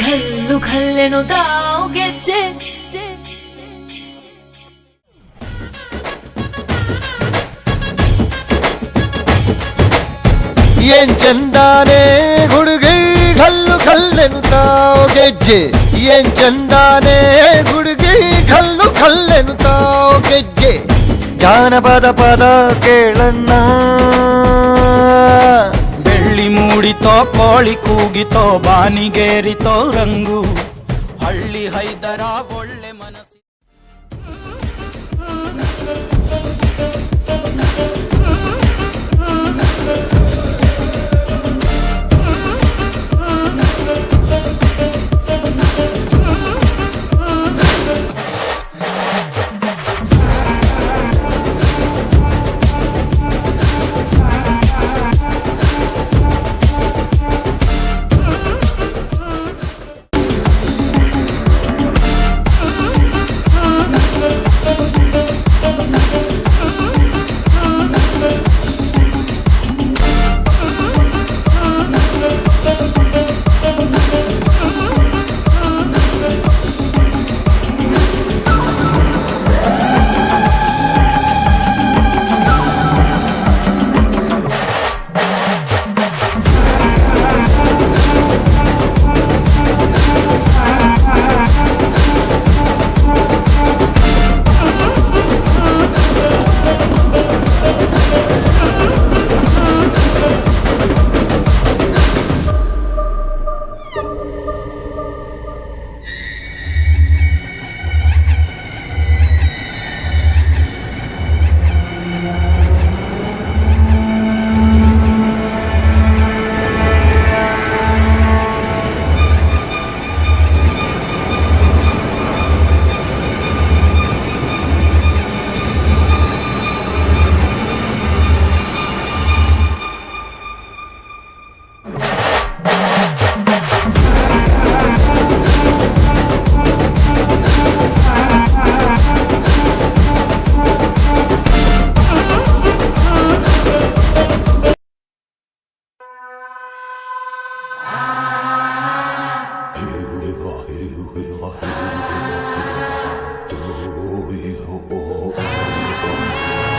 ಘಲ್ಲು ಘಲ್ಲೆನುತಾವ್ ಗೆಜ್ಜೆ ಏನ್ ಚಂದಾನೆ ಹುಡುಗಿ ಘಲ್ಲು ಘಲ್ಲೆನುತಾವ್ ಗೆಜ್ಜೆ ಏನ್ ಚಂದಾನೆ ಹುಡುಗಿ ಘಲ್ಲು ಘಲ್ಲೆನುತಾವ್ ಗೆಜ್ಜೆ ಜಾನಪದ ಪದ ಕೇಳಣ್ಣ ಬೆಳ್ಳಿ ಮೂಡಿತೋ ಕೋಳಿ ಕೂಗಿತೋ ಬಾನಿಗೇರಿತೋ ರಂಗು ಹಳ್ಳಿ ಹೈದರ ಒಳ್ಳೆ ಮನಸ್ಸು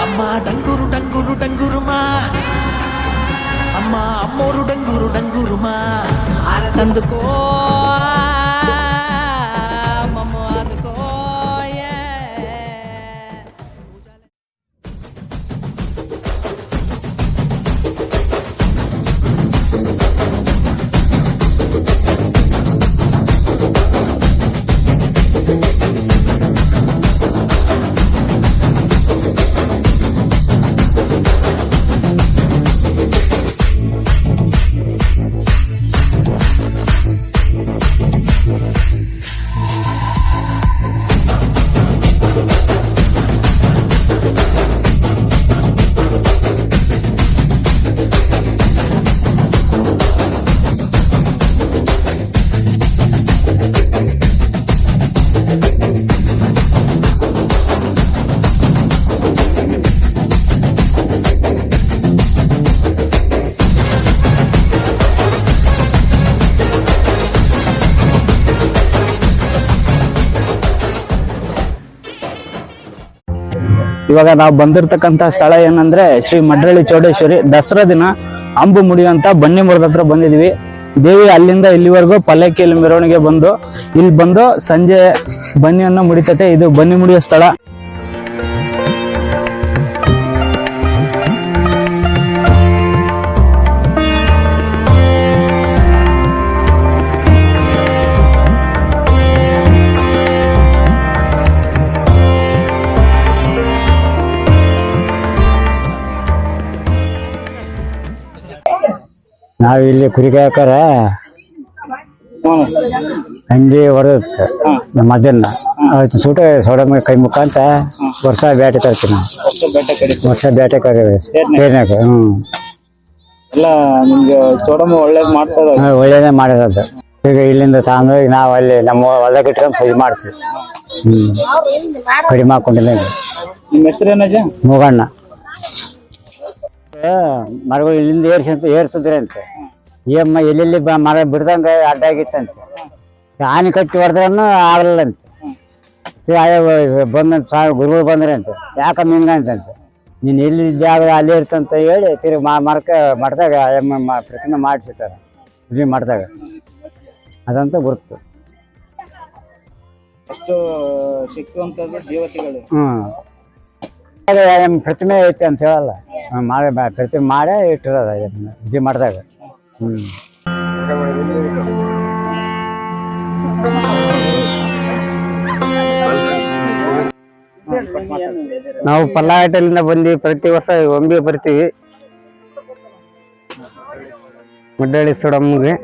ಅಮ್ಮ ಡಂಗುರು ಡಂಗುರು ಡಂಗುರುಮಾ ಅಮ್ಮ ಅಮ್ಮೋರು ಡಂಗುರು ಡಂಗುರುಮಾ ತಂದುಕೋ ಮಮ್ಮ ಅದಕೋ ಇವಾಗ ನಾವು ಬಂದಿರತಕ್ಕಂತ ಸ್ಥಳ ಏನಂದ್ರೆ ಶ್ರೀ ಮಡ್ರಳ್ಳಿ ಚೌಡೇಶ್ವರಿ ದಸರಾ ದಿನ ಅಂಬು ಮುಡಿಯುವಂತ ಬನ್ನಿ ಮುರದ ಹತ್ರ ಬಂದಿದ್ವಿ. ದೇವಿ ಅಲ್ಲಿಂದ ಇಲ್ಲಿವರೆಗೂ ಪಲ್ಲಕ್ಕಿಯಲ್ಲಿ ಮೆರವಣಿಗೆ ಬಂದು ಇಲ್ಲಿ ಬಂದು ಸಂಜೆ ಬನ್ನಿಯನ್ನು ಮುಡಿತತೆ. ಇದು ಬನ್ನಿ ಮುಡಿಯೋ ಸ್ಥಳ. ನಾವಿಲ್ಲಿ ಕುರಿ ಕಾಯಕರ ಹಂಗೆ ಹೊರತ್ತೆ ಮಧ್ಯಾಹ್ನ ಆಯ್ತು ಸೂಟ ಸೋಡ ಕೈ ಮುಖ ಅಂತ ವರ್ಷ ಬೇಟೆ ತರ್ತೀವಿ ನಾವು. ವರ್ಷ ಬೇಟೆ ಕರೀವಿ ಟ್ರೈನಾಗ. ಎಲ್ಲ ನಿಮ್ಗೆ ಚೋಡಮ್ಮ ಒಳ್ಳೇದ್ ಮಾಡ್ತದ. ಒಳ್ಳೇದೇ ಮಾಡಿರೋದು. ಈಗ ಇಲ್ಲಿಂದ ತಗೊಂಡೋಗಿ ನಾವು ಅಲ್ಲಿ ನಮ್ಮ ಹೊಲಕ್ಕೆ ಇಟ್ಕೊಂಡು ಇದು ಮಾಡ್ತೀವಿ. ಕಡಿಮೆ ಹಾಕೊಂಡಿಲ್ಲ. ನಿಮ್ಮ ಹೆಸರೇನಜ? ಮೂಗಣ್ಣ. ಮರಗಳು ಇಲ್ಲಿಂದ ಏರ್ಸಿದ್ರೆ ಅಂತೆ. ಈ ಅಮ್ಮ ಎಲ್ಲೆಲ್ಲಿ ಮರ ಬಿಡ್ದಂಗ ಅಡ್ಡ ಆಗಿತ್ತಂತೆ. ಆನೆ ಕಟ್ಟಿ ಹೊಡೆದ್ರೂ ಆಗಲಿಲ್ಲ ಅಂತ ಬಂದಂತ ಗುರುಗಳು ಬಂದ್ರೆ ಅಂತ ಯಾಕಂದ್ರೆ ಹಿಂಗಂತಂತೆ ನೀನು ಎಲ್ಲಿ ಜಾಗ ಅಲ್ಲೇ ಇರ್ತಂತ ಹೇಳಿ ತಿರುಗಿ ಮಾಡಿದಾಗ ಪ್ರತಿಮೆ ಮಾಡಿಸಿರ್ತಾರೆ ಪ್ರತಿಮೆ ಮಾಡಿದಾಗ ಅದಂತ ಗುರುತು. ಅಷ್ಟು ಸಿಕ್ಕುವಂಥದ್ದು ದೇವತೆಗಳು. ಪ್ರತಿಮೆ ಐತೆ ಅಂತ ಹೇಳಲ್ಲ, ಪ್ರತಿಮೆ ಮಾಡೇ ಇಟ್ಟಿರೋದ ಇದು ಮಾಡಿದಾಗ. ನಾವು ಪಲ್ಲಾಟಲಿಂದ ಬಂದು ಪ್ರತಿ ವರ್ಷ ಒಮ್ಮೆಗೆ ಬರ್ತೀವಿ ಮುಡ್ಡಳ್ಳಿ ಸುಡಮ್ಮಗೆ.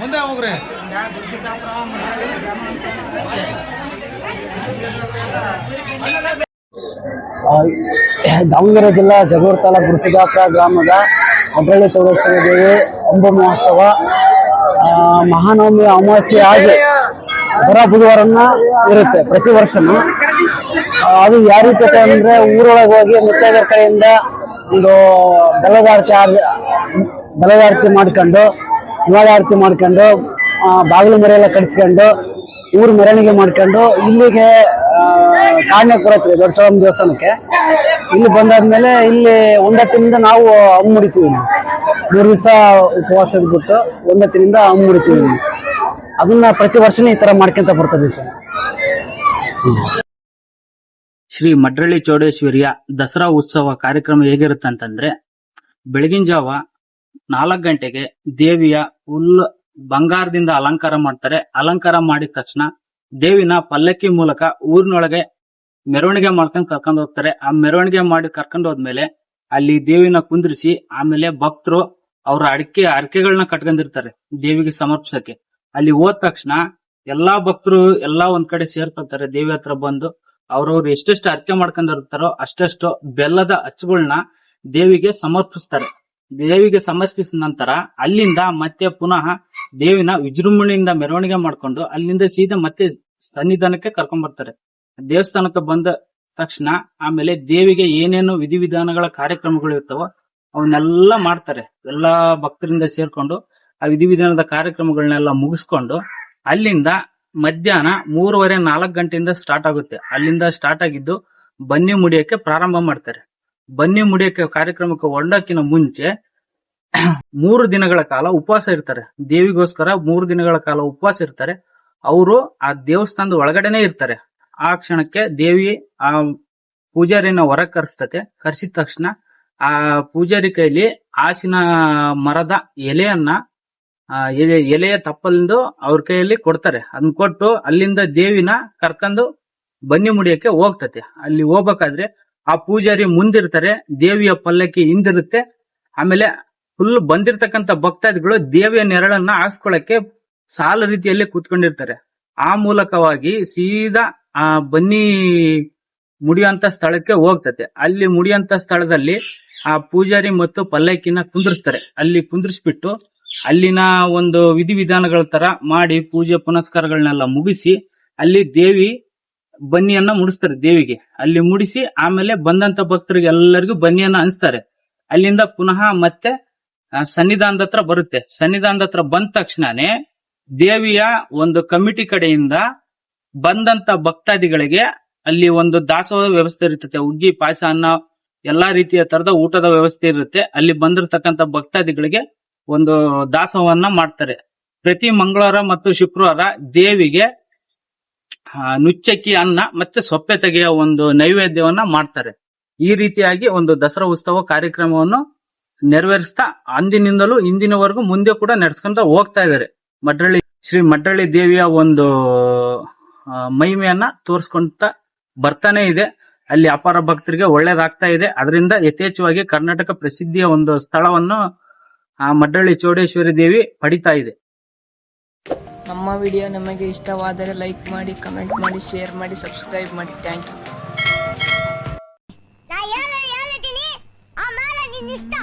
ಮುಂದೆ ಹೋಗ್ರಿ. ದಾವಣಗೆರೆ ಜಿಲ್ಲಾ ಜಗಳೂರು ತಾಲೂಕು ಗುರುಸಿದ್ದಾಪುರ ಗ್ರಾಮದ ಮಡ್ರಳ್ಳಿ ಚೌಡೇಶ್ವರಿ ದೇವಿ ಅಂಬು ಮಹೋತ್ಸವ ಮಹಾನವಮಿ ಅಮಾವಾಸ್ಯೆ ಆಗಿ ಬರ ಬುಧವಾರನ ಇರುತ್ತೆ ಪ್ರತಿ ವರ್ಷನೂ. ಅದು ಯಾವ ರೀತಿ ಅಂದ್ರೆ ಊರೊಳಗೆ ಹೋಗಿ ಮುತ್ತೈದರ ಕಡೆಯಿಂದ ಒಂದು ಬೆಳಗಾರತಿ ಮಾಡ್ಕೊಂಡು ಯುವಾಗಾರತಿ ಮಾಡ್ಕೊಂಡು ಬಾಗಿಲು ಮರೆಯೆಲ್ಲ ಕಟ್ಸ್ಕೊಂಡು ಊರು ಮೆರವಣಿಗೆ ಮಾಡ್ಕೊಂಡು ಇಲ್ಲಿಗೆ ಕಾರಣಕ್ಕೆ ಬರುತ್ತೆ ದೊಡ್ಡ ಚೌಡಮ್ಮ ದೇವಸ್ಥಾನಕ್ಕೆ. ಇಲ್ಲಿ ಬಂದಾದ್ಮೇಲೆ ಇಲ್ಲಿ ಒಂದತ್ತಿನಿಂದ ನಾವು ಹಣ್ಣು ಮುಡಿತೀವಿ. 3 ದಿವಸ ಉಪವಾಸ ಇದ್ಬಿಟ್ಟು ಒಂದತ್ತಿನಿಂದ ಹಣ್ಣು ಮುಡಿತೀವಿ. ಅದನ್ನ ಪ್ರತಿ ವರ್ಷನೇ ಈ ತರ ಮಾಡ್ಕೊಂತ ಬರ್ತದೆ ಸರ್. ಶ್ರೀ ಮಡ್ರಳ್ಳಿ ಚೌಡೇಶ್ವರಿಯ ದಸರಾ ಉತ್ಸವ ಕಾರ್ಯಕ್ರಮ ಹೇಗಿರುತ್ತೆ ಅಂತಂದ್ರೆ, ಬೆಳಗಿನ ಜಾವ 4 ಗಂಟೆಗೆ ದೇವಿಯ ಫುಲ್ ಬಂಗಾರದಿಂದ ಅಲಂಕಾರ ಮಾಡ್ತಾರೆ. ಅಲಂಕಾರ ಮಾಡಿದ ತಕ್ಷಣ ದೇವಿನ ಪಲ್ಲಕ್ಕಿ ಮೂಲಕ ಊರಿನೊಳಗೆ ಮೆರವಣಿಗೆ ಮಾಡ್ಕೊಂಡು ಕರ್ಕೊಂಡು ಹೋಗ್ತಾರೆ. ಆ ಮೆರವಣಿಗೆ ಮಾಡಿ ಕರ್ಕೊಂಡು ಹೋದ್ಮೇಲೆ ಅಲ್ಲಿ ದೇವಿನ ಕುಂದ್ರಿಸಿ ಆಮೇಲೆ ಭಕ್ತರು ಅವ್ರ ಅಡಿಕೆಗಳನ್ನ ಕಟ್ಕೊಂಡಿರ್ತಾರೆ ದೇವಿಗೆ ಸಮರ್ಪಿಸಕ್ಕೆ. ಅಲ್ಲಿ ಹೋದ ತಕ್ಷಣ ಎಲ್ಲಾ ಭಕ್ತರು ಎಲ್ಲಾ ಒಂದ್ ಕಡೆ ಸೇರ್ಕೊಳ್ತಾರೆ. ದೇವಿ ಹತ್ರ ಬಂದು ಅವ್ರವ್ರು ಎಷ್ಟೆಷ್ಟು ಅರ್ಕೆ ಮಾಡ್ಕೊಂಡಿರ್ತಾರೋ ಅಷ್ಟೆಷ್ಟು ಬೆಲ್ಲದ ಅಚ್ಚುಗಳನ್ನ ದೇವಿಗೆ ಸಮರ್ಪಿಸ್ತಾರೆ. ದೇವಿಗೆ ಸಮರ್ಪಿಸಿದ ನಂತರ ಅಲ್ಲಿಂದ ಮತ್ತೆ ಪುನಃ ದೇವಿನ ವಿಜೃಂಭಣೆಯಿಂದ ಮೆರವಣಿಗೆ ಮಾಡ್ಕೊಂಡು ಅಲ್ಲಿಂದ ಸೀದಾ ಮತ್ತೆ ಸನ್ನಿಧಾನಕ್ಕೆ ಕರ್ಕೊಂಡ್ ಬರ್ತಾರೆ. ದೇವಸ್ಥಾನಕ್ಕೆ ಬಂದ ತಕ್ಷಣ ಆಮೇಲೆ ದೇವಿಗೆ ಏನೇನು ವಿಧಿವಿಧಾನಗಳ ಕಾರ್ಯಕ್ರಮಗಳು ಇರ್ತಾವೋ ಅವನ್ನೆಲ್ಲ ಮಾಡ್ತಾರೆ. ಎಲ್ಲಾ ಭಕ್ತರಿಂದ ಸೇರ್ಕೊಂಡು ಆ ವಿಧಿವಿಧಾನದ ಕಾರ್ಯಕ್ರಮಗಳನ್ನೆಲ್ಲ ಮುಗಿಸ್ಕೊಂಡು ಅಲ್ಲಿಂದ ಮಧ್ಯಾಹ್ನ 3:30-4 ಗಂಟೆಯಿಂದ ಸ್ಟಾರ್ಟ್ ಆಗುತ್ತೆ. ಅಲ್ಲಿಂದ ಸ್ಟಾರ್ಟ್ ಆಗಿದ್ದು ಬನ್ನಿ ಮುಡಿಯಕ್ಕೆ ಪ್ರಾರಂಭ ಮಾಡ್ತಾರೆ. ಬನ್ನಿ ಮುಡಿಯಕ್ಕೆ ಕಾರ್ಯಕ್ರಮಕ್ಕೆ ಹೊರಡಕ್ಕಿನ ಮುಂಚೆ 3 ದಿನಗಳ ಕಾಲ ಉಪವಾಸ ಇರ್ತಾರೆ. ದೇವಿಗೋಸ್ಕರ 3 ದಿನಗಳ ಕಾಲ ಉಪವಾಸ ಇರ್ತಾರೆ. ಅವರು ಆ ದೇವಸ್ಥಾನದ ಒಳಗಡೆನೆ ಇರ್ತಾರೆ. ಆ ಕ್ಷಣಕ್ಕೆ ದೇವಿ ಆ ಪೂಜಾರಿನ ಹೊರ ಕರೆಸ್ತತೆ. ಕರೆಸಿದ ತಕ್ಷಣ ಆ ಪೂಜಾರಿ ಕೈಲಿ ಹಾಸಿನ ಮರದ ಎಲೆಯ ತಪ್ಪಲಿಂದು ಅವ್ರ ಕೈಯಲ್ಲಿ ಕೊಡ್ತಾರೆ. ಅದನ್ನ ಕೊಟ್ಟು ಅಲ್ಲಿಂದ ದೇವಿನ ಕರ್ಕೊಂಡು ಬನ್ನಿ ಮುಡಿಯಕ್ಕೆ ಹೋಗ್ತತೆ. ಅಲ್ಲಿ ಹೋಗ್ಬೇಕಾದ್ರೆ ಆ ಪೂಜಾರಿ ಮುಂದಿರ್ತಾರೆ, ದೇವಿಯ ಪಲ್ಲಕ್ಕಿ ಹಿಂದಿರುತ್ತೆ. ಆಮೇಲೆ ಫುಲ್ ಬಂದಿರ್ತಕ್ಕಂಥ ಭಕ್ತಾದಿಗಳು ದೇವಿಯ ನೆರಳನ್ನ ಹಾಕ್ಸ್ಕೊಳಕ್ಕೆ ಸಾಲು ರೀತಿಯಲ್ಲಿ ಕೂತ್ಕೊಂಡಿರ್ತಾರೆ. ಆ ಮೂಲಕವಾಗಿ ಸೀದಾ ಆ ಬನ್ನಿ ಮುಡಿಯುವಂತ ಸ್ಥಳಕ್ಕೆ ಹೋಗ್ತತೆ. ಅಲ್ಲಿ ಮುಡಿಯುವಂತ ಸ್ಥಳದಲ್ಲಿ ಆ ಪೂಜಾರಿ ಮತ್ತು ಪಲ್ಲಕ್ಕಿನ ಕುಂದ್ರಿಸ್ತಾರೆ. ಅಲ್ಲಿ ಕುಂದ್ರಿಸ್ಬಿಟ್ಟು ಅಲ್ಲಿನ ಒಂದು ವಿಧಿವಿಧಾನಗಳ ತರ ಮಾಡಿ ಪೂಜೆ ಪುನಸ್ಕಾರಗಳನ್ನೆಲ್ಲ ಮುಗಿಸಿ ಅಲ್ಲಿ ದೇವಿ ಬನ್ನಿಯನ್ನ ಮುಡಿಸ್ತಾರೆ. ದೇವಿಗೆ ಅಲ್ಲಿ ಮುಡಿಸಿ ಆಮೇಲೆ ಬಂದಂತ ಭಕ್ತರಿಗೆ ಎಲ್ಲರಿಗೂ ಬನ್ನಿಯನ್ನ ಹಂಚ್ತಾರೆ. ಅಲ್ಲಿಂದ ಪುನಃ ಮತ್ತೆ ಸನ್ನಿಧಾನದ ಹತ್ರ ಬರುತ್ತೆ. ಸನ್ನಿಧಾನದ ಹತ್ರ ಬಂದ ತಕ್ಷಣನೇ ದೇವಿಯ ಒಂದು ಕಮಿಟಿ ಕಡೆಯಿಂದ ಬಂದಂತ ಭಕ್ತಾದಿಗಳಿಗೆ ಅಲ್ಲಿ ಒಂದು ದಾಸೋಹ ವ್ಯವಸ್ಥೆ ಇರ್ತದೆ. ಹುಗ್ಗಿ ಪಾಯಸ ಅನ್ನ ಎಲ್ಲಾ ರೀತಿಯ ತರದ ಊಟದ ವ್ಯವಸ್ಥೆ ಇರುತ್ತೆ. ಅಲ್ಲಿ ಬಂದಿರತಕ್ಕಂತ ಭಕ್ತಾದಿಗಳಿಗೆ ಒಂದು ದಾಸೋಹವನ್ನ ಮಾಡ್ತಾರೆ. ಪ್ರತಿ ಮಂಗಳವಾರ ಮತ್ತು ಶುಕ್ರವಾರ ದೇವಿಗೆ ನುಚ್ಚಕ್ಕಿ ಅನ್ನ ಮತ್ತೆ ಸೊಪ್ಪೆ ತೆಗೆಯ ಒಂದು ನೈವೇದ್ಯವನ್ನ ಮಾಡ್ತಾರೆ. ಈ ರೀತಿಯಾಗಿ ಒಂದು ದಸರಾ ಉತ್ಸವ ಕಾರ್ಯಕ್ರಮವನ್ನು ನೆರವೇರಿಸ್ತಾ ಅಂದಿನಿಂದಲೂ ಇಂದಿನವರೆಗೂ ಮುಂದೆ ಕೂಡ ನಡೆಸ್ಕೊಂತ ಹೋಗ್ತಾ ಇದ್ದಾರೆ. ಶ್ರೀ ಮಡ್ರಳ್ಳಿ ದೇವಿಯ ಒಂದು ಮಹಿಮೆಯನ್ನ ತೋರಿಸ್ಕೊಂತ ಬರ್ತಾನೆ ಇದೆ. ಅಲ್ಲಿ ಅಪಾರ ಭಕ್ತರಿಗೆ ಒಳ್ಳೇದಾಗ್ತಾ ಇದೆ. ಅದರಿಂದ ಯಥೇಚ್ಛವಾಗಿ ಕರ್ನಾಟಕ ಪ್ರಸಿದ್ಧಿಯ ಒಂದು ಸ್ಥಳವನ್ನು ಆ ಮಡ್ರಳ್ಳಿ ಚೌಡೇಶ್ವರಿ ದೇವಿ ಪಡಿತಾ ಇದೆ. ನಮ್ಮ ವಿಡಿಯೋ ನಮಗೆ ಇಷ್ಟವಾದರೆ ಲೈಕ್ ಮಾಡಿ, ಕಮೆಂಟ್ ಮಾಡಿ, ಶೇರ್ ಮಾಡಿ, ಸಬ್ಸ್ಕ್ರೈಬ್ ಮಾಡಿ. Thank you. ನಾ ಹೇಳಿದ್ದೀನಿ ಆಮೇಲೆ ನಿನ್ನ ಇಷ್ಟ.